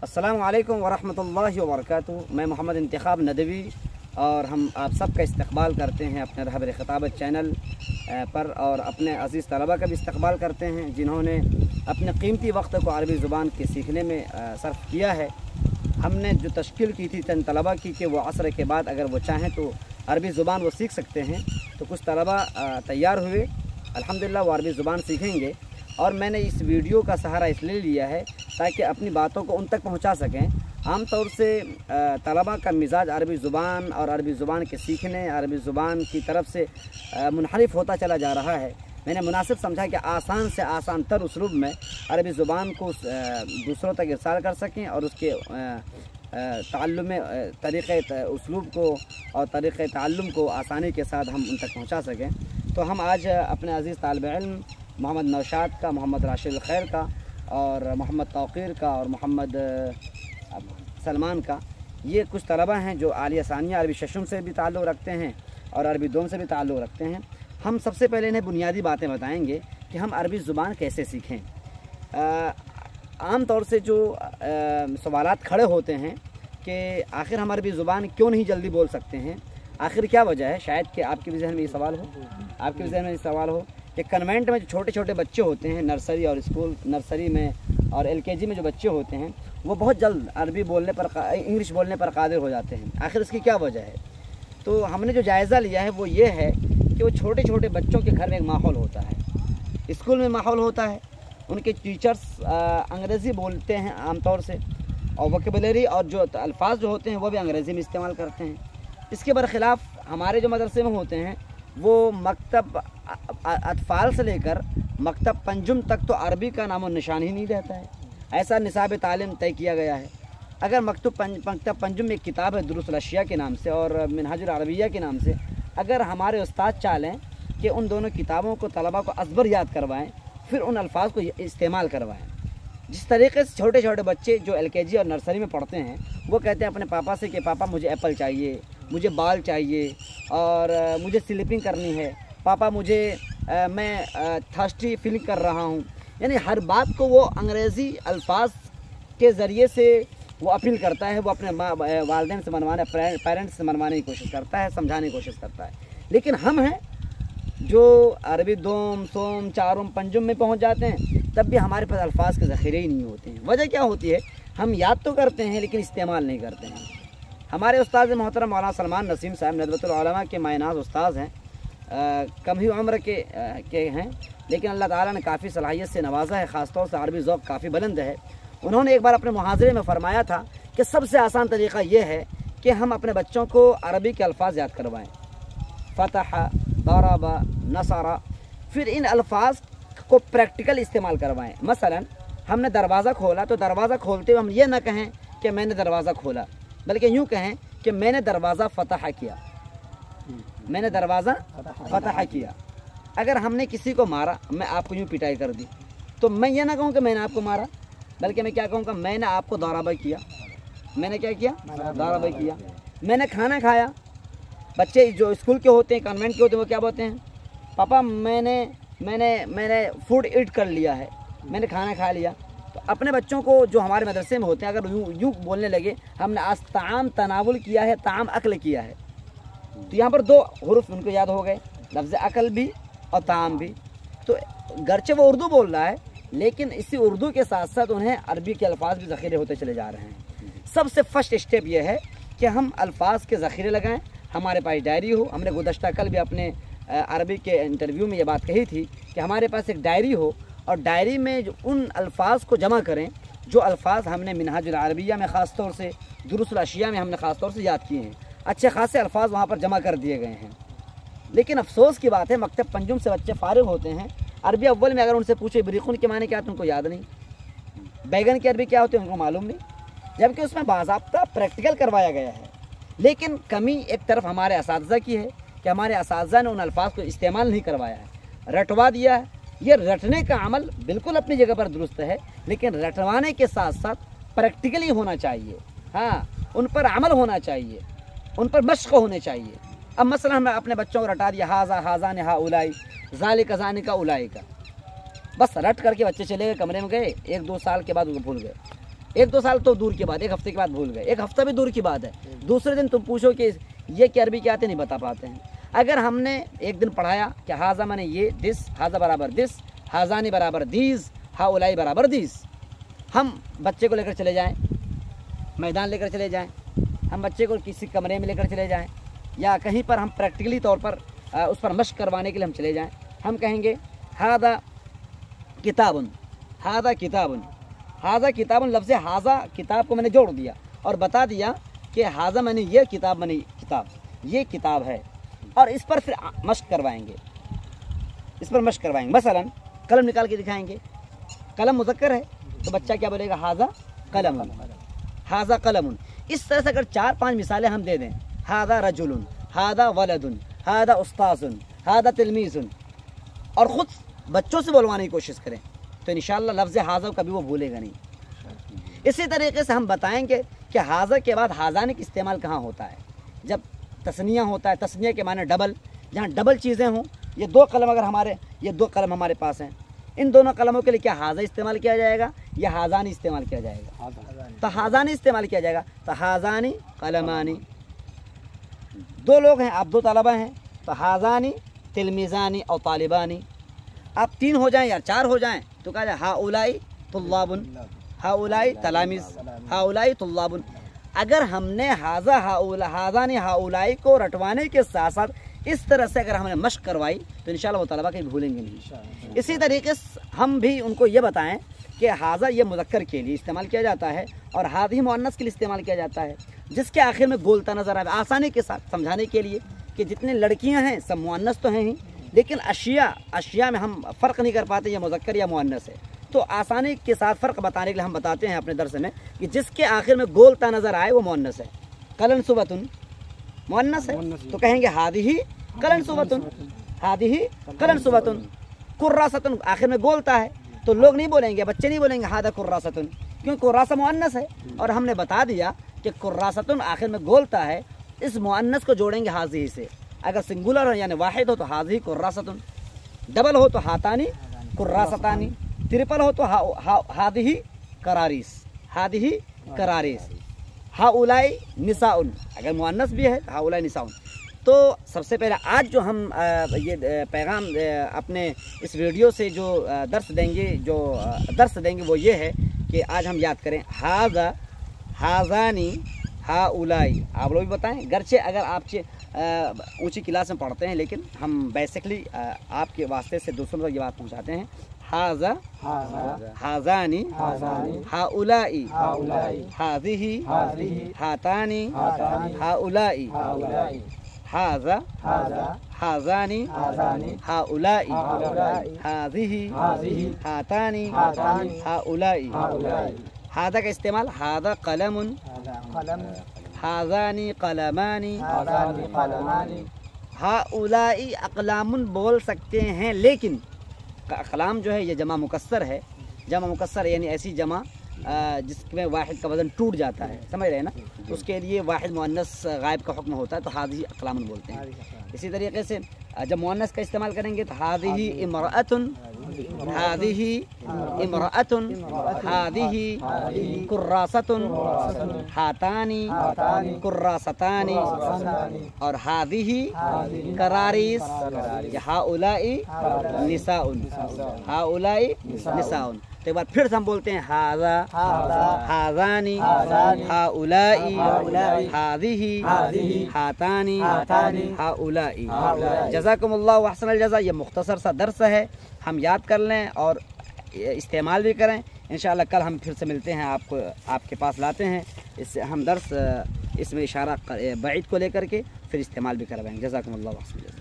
अस्सलामु अलैकुम वरहमतुल्लाहि वबरकातुहू। मैं मोहम्मद इंतखाब नदवी और हम आप सब का इस्तकबाल करते हैं अपने रहबर ख़िताबत चैनल पर, और अपने अज़ीज़ तलबा का भी इस्तकबाल करते हैं जिन्होंने अपने कीमती वक्त को अरबी ज़ुबान के सीखने में सर्फ किया है। हमने जो तश्कील की थी चंद तलबा की कि वो असर के बाद अगर वो चाहें तो अरबी ज़ुबान वो सीख सकते हैं, तो कुछ तलबा तैयार हुए, अल्हम्दुलिल्लाह वो अरबी ज़ुबान सीखेंगे। और मैंने इस वीडियो का सहारा इसलिए लिया है ताकि अपनी बातों को उन तक पहुंचा सकें। आम तौर से तलबा का मिजाज अरबी ज़ुबान और अरबी ज़ुबान के सीखने, अरबी ज़ुबान की तरफ से मुनहरिफ होता चला जा रहा है। मैंने मुनासिब समझा कि आसान से आसान तर उसलूब में अरबी ज़ुबान को दूसरों तक इरसाल कर सकें और उसके ताल्लुम तरीक़े उसलूब को और तरीक़े ताल्लुम को आसानी के साथ हम उन तक पहुँचा सकें। तो हम आज अपने अज़ीज़ तालिब इल्म मोहम्मद नौशाद का, मोहम्मद राशिद खैर का और मोहम्मद तौक़ीर का और मोहम्मद सलमान का, ये कुछ तलबा हैं जो आलिया सानिया अरबी शशम से भी ताल्लुक़ रखते हैं और अरबी दोम से भी ताल्लुक़ रखते हैं। हम सबसे पहले इन्हें बुनियादी बातें बताएंगे कि हम अरबी ज़ुबान कैसे सीखें। आम तौर से जो सवालात खड़े होते हैं कि आखिर हम अरबी ज़ुबान क्यों नहीं जल्दी बोल सकते हैं, आखिर क्या वजह है। शायद कि आपके भी ज़हन में ये सवाल हो, आपके भी ज़हन में ये सवाल हो कि कन्वेंट में जो छोटे छोटे बच्चे होते हैं, नर्सरी और स्कूल, नर्सरी में और LKG में जो बच्चे होते हैं, वो बहुत जल्द अरबी बोलने पर, इंग्लिश बोलने पर कादिर हो जाते हैं। आखिर इसकी क्या वजह है? तो हमने जो जायज़ा लिया है वो ये है कि वो छोटे छोटे बच्चों के घर में एक माहौल होता है, स्कूल में माहौल होता है, उनके टीचर्स अंग्रेज़ी बोलते हैं आमतौर से, और वोकेबुलरी और जो अल्फाज जो होते हैं वो भी अंग्रेज़ी में इस्तेमाल करते हैं। इसके बरखिलाफ़ हमारे जो मदरसे में होते हैं वो मकतब अतफ़ाल से लेकर मकतब पंजुम तक तो अरबी का नामो निशान ही नहीं रहता है। ऐसा निसाब तालीम तय किया गया है। अगर मकतब पंजुम में एक किताब है दुरुस्त अशिया के नाम से और मिनहाजुल अरबिया के नाम से, अगर हमारे उस्ताद चालें कि उन दोनों किताबों को तलबा को अज़बर याद करवाएं, फिर उन अल्फाज को इस्तेमाल करवाएं। जिस तरीके से छोटे छोटे बच्चे जो LKG और नर्सरी में पढ़ते हैं वो कहते हैं अपने पापा से कि पापा मुझे एप्पल चाहिए, मुझे बाल चाहिए और मुझे स्लीपिंग करनी है, पापा मुझे मैं थर्स्टी फील कर रहा हूँ। यानी हर बात को वो अंग्रेज़ी अल्फाज के ज़रिए से वो अपील करता है, वो अपने वालिदैन से मनवाने, पेरेंट्स से मनवाने की कोशिश करता है, समझाने की कोशिश करता है। लेकिन हम हैं जो अरबी दोम, सोम, चारुम, पंजुम में पहुँच जाते हैं, तब भी हमारे पास अल्फाज के ज़ख़ीरे ही नहीं होते हैं। वजह क्या होती है? हम याद तो करते हैं लेकिन इस्तेमाल नहीं करते हैं। हमारे उस्ताद मोहतरम मौलाना सलमान नसीम साहब नदवतुल उलमा के मायनाज़ उस्ताद हैं, कम ही उम्र के हैं, लेकिन अल्लाह ताला ने काफ़ी सलाहियत से नवाजा है, ख़ास तौर से अरबी ज़ौक़ काफ़ी बुलंद है। उन्होंने एक बार अपने मुहाज़रे में फ़रमाया था कि सबसे आसान तरीक़ा ये है कि हम अपने बच्चों को अरबी के अल्फाज याद करवाएँ, फ़तह, दरबा, नसरा, फिर इन अल्फाज को प्रैक्टिकल इस्तेमाल करवाएँ। मसलन हमने दरवाज़ा खोला तो दरवाज़ा खोलते हुए हम ये ना कहें कि मैंने दरवाज़ा खोला, बल्कि यूँ कहें कि मैंने दरवाज़ा फ़तह किया, मैंने दरवाज़ा फ़तह किया। अगर हमने किसी को मारा, मैं आपको यूँ पिटाई कर दी, तो मैं ये ना कहूँ कि मैंने आपको मारा, बल्कि मैं क्या कहूँगा, मैंने आपको दौराबा किया। मैंने क्या किया? दौराबा किया। मैंने खाना खाया। बच्चे जो स्कूल के होते हैं, कॉन्वेंट के होते हैं, वो क्या बोलते हैं? पापा मैंने फूड ईट कर लिया है, मैंने खाना खा लिया। तो अपने बच्चों को जो हमारे मदरसे में होते हैं अगर यूँ बोलने लगे हमने आज ताम तनावुल किया है, ताम अक्ल किया है, तो यहाँ पर दो हुरूफ उनको याद हो गए, लफ्ज़ अकल भी और ताम भी। तो गरचे वो उर्दू बोल रहा है लेकिन इसी उर्दू के साथ साथ उन्हें अरबी के अल्फाज भी ज़ख़ीरे होते चले जा रहे हैं। सबसे फर्स्ट स्टेप ये है कि हम अल्फाज के ज़ख़ीरे लगाएं, हमारे पास डायरी हो। हमने गुज़श्ता कल भी अपने अरबी के इंटरव्यू में ये बात कही थी कि हमारे पास एक डायरी हो और डायरी में जो उन अल्फाज को जमा करें जो अल्फाज हमने मिनहाजुल अरबिया में ख़ास तौर से, दुरुस्त अशिया में हमने ख़ास तौर से याद किए हैं। अच्छे खासे अल्फाज वहाँ पर जमा कर दिए गए हैं। लेकिन अफसोस की बात है मकतब पंजुम से बच्चे फ़ारिग होते हैं, अरबी अव्वल में अगर उनसे पूछे बरीकुन के माने क्या तो उनको याद नहीं, बैगन की अरबी क्या होती है उनको मालूम नहीं, जबकि उसमें बाज़ाब्ता प्रैक्टिकल करवाया गया है। लेकिन कमी एक तरफ हमारे असातिज़ा की है कि हमारे असातिज़ा ने उन अल्फाज को इस्तेमाल नहीं करवाया है, रटवा दिया है। ये रटने का अमल बिल्कुल अपनी जगह पर दुरुस्त है, लेकिन रटवाने के साथ साथ प्रैक्टिकली होना चाहिए। हाँ, उन पर अमल होना चाहिए, उन पर मश्क होने चाहिए। अब मसलन हमने अपने बच्चों को रटा दिया हाजा हाजा ने हा उलाई, ज़ालिका ज़ानिका उलाई का, बस रट करके बच्चे चले गए, कमरे में गए, 1-2 साल के बाद उसको भूल गए। 1-2 साल तो दूर की बात, 1 हफ्ते के बाद भूल गए, 1 हफ्ता भी दूर की बात है, दूसरे दिन तुम पूछो कि ये क्या अरबी क्या आते, नहीं बता पाते हैं। अगर हमने एक दिन पढ़ाया कि हाजा माने ये, दिस, हाजा बराबर दिस, हाजानी बराबर दीज, हाउलाई बराबर दीज, हम बच्चे को लेकर चले जाएं, मैदान लेकर चले जाएं, हम बच्चे को किसी कमरे में लेकर चले जाएं, या कहीं पर हम प्रैक्टिकली तौर पर उस पर मश्क करवाने के लिए हम चले जाएं, हम कहेंगे हादा किताबुन, हादा किताबुन, हाजा किताबुन, लफ्ज़ हाजा किताब को मैंने जोड़ दिया और बता दिया कि हाजा मैंने ये किताब, मैंने किताब, ये किताब है, और इस पर फिर मश्क करवाएंगे, इस पर मश्क करवाएंगे। मसलन कलम निकाल के दिखाएंगे, कलम मुज़क्कर है तो बच्चा क्या बोलेगा, हाजा कलमुन, हाजा कलमुन। इस तरह से अगर 4-5 मिसालें हम दे दें, हादा रजुलुन, हादा वलदुन, हादा उस्ताजुन, हादा तिलमीजुन, और ख़ुद बच्चों से बोलवाने की कोशिश करें, तो इंशाअल्लाह लफ्ज़ हाजा कभी वो भूलेगा नहीं। इसी तरीके से हम बताएंगे कि हाजा के बाद हाजानी का इस्तेमाल कहाँ होता है, जब तस्निया होता है, तस्निया के माने डबल, जहाँ डबल चीज़ें हों, ये 2 कलम अगर हमारे, ये 2 कलम हमारे पास हैं, इन दोनों कलमों के लिए क्या हाजा इस्तेमाल किया जाएगा या हाजानी इस्तेमाल किया जाएगा, तो हाजानी इस्तेमाल किया जाएगा। तो हाजानी कलमानी, 2 लोग हैं, आप 2 तलबा हैं, तो हाजानी तिलमिज़ानी और तालिबानी। आप 3 हो जाएं या 4 हो जाएं तो कहा जाए हाउलाई तुल्लाबुन, हाउलाई तलामिज़, हाउलाई तुल्लाबुन। अगर हमने हाजा हाजानी हाउलाई को रटवाने के साथ साथ इस तरह से अगर हमने मश्क करवाई तो इंशाअल्लाह वो तलबा कहीं भूलेंगे नहीं। इसी तरीके से हम भी उनको ये बताएं कि हाजा ये मुज़क्कर के लिए इस्तेमाल किया जाता है और हादी मुअन्नस के लिए इस्तेमाल किया जाता है, जिसके आखिर में गोलता नज़र आए, आसानी के साथ समझाने के लिए कि जितने लड़कियां हैं सब मुअन्नस तो हैं ही, लेकिन अशिया में हम फ़र्क नहीं कर पाते ये मुज़क्कर या मुअन्नस है, तो आसानी के साथ फ़र्क बताने के लिए हम बताते हैं अपने दर्स में कि जिसके आखिर में गोलता नज़र आए वो मुअन्नस है। कलन सुबतुन मुअन्नस है तो कहेंगे हादिही कलन सुबतुन, हादिही कलन सुबतुन। कुर्रासतुन आखिर में गोलता है तो लोग नहीं बोलेंगे, बच्चे नहीं बोलेंगे हादा कुर्रासतुन, क्योंकि कुर्रासा मुअन्नस है, और हमने बता दिया कि कुर्रासतुन आखिर में गोलता है, इस मुअन्नस को जोड़ेंगे हाज़िही से। अगर सिंगुलर हो यानी वाहिद हो तो हाज़िही कुर्रासतुन, डबल हो तो हातानी कुर्रासतानी, ट्रिपल हो तो हादिही करारीस, हादिही करारीस। हाउलाई निसाउन, अगर मुअन्नस भी है हाउलाई निसाउन। तो सबसे पहले आज जो हम ये पैगाम अपने इस वीडियो से जो दर्स देंगे वो ये है कि आज हम याद करें हाजा, हाजानी, हाउलाई। आप लोग भी बताएं, गरचे अगर आप ऊंची क्लास में पढ़ते हैं, लेकिन हम बेसिकली आपके वास्ते से दूसरों तक ये बात पहुंचाते हैं। हाजा हाजानी हाउलाई हाज़िही हातानी हाउलाई, हाजा हाजानी हाउलाई हाज़िही हातानी हाउलाई। हादा का इस्तेमाल हादा कलमुन, हाजानी कलमानी, हाउलाई अक़लामुन बोल सकते हैं, लेकिन अक़लाम जो है ये जमा मुकस्सर है। जमा मुकस्सर यानी ऐसी जमा जिसमें वाहिद का वज़न टूट जाता है, समझ रहे हैं ना, उसके लिए वाहिद मुअन्नस गायब का हुक्म होता है, तो हाज़िही अक़लामुन बोलते हैं। इसी तरीके से जब मुअन्नस का इस्तेमाल करेंगे तो हाज़िही इमरअतुन, हाज़िही इमरअतुन, हाज़िही कुर्रासतुन, हातानी कुर्रासतानी, और हाज़िही करारीस, हाउलाई निसाउन, हाउलाई निसाउन। तो एक बार फिर से हम बोलते हैं हाजा हाजानी हाउलाई हाज़िही हातानी हाउलाई। जज़ाकुमुल्लाहु अहसनल जज़ा। ये मुख्तसर सा दर्स है, हम याद कर लें और इस्तेमाल भी करें। इंशाअल्लाह कल हम फिर से मिलते हैं, आपके पास लाते हैं इससे हम दर्स, इसमें इशारा बईद को लेकर के फिर इस्तेमाल भी करवाएंगे। जज़ाकुमुल्लाहु अहसनल जज़ा।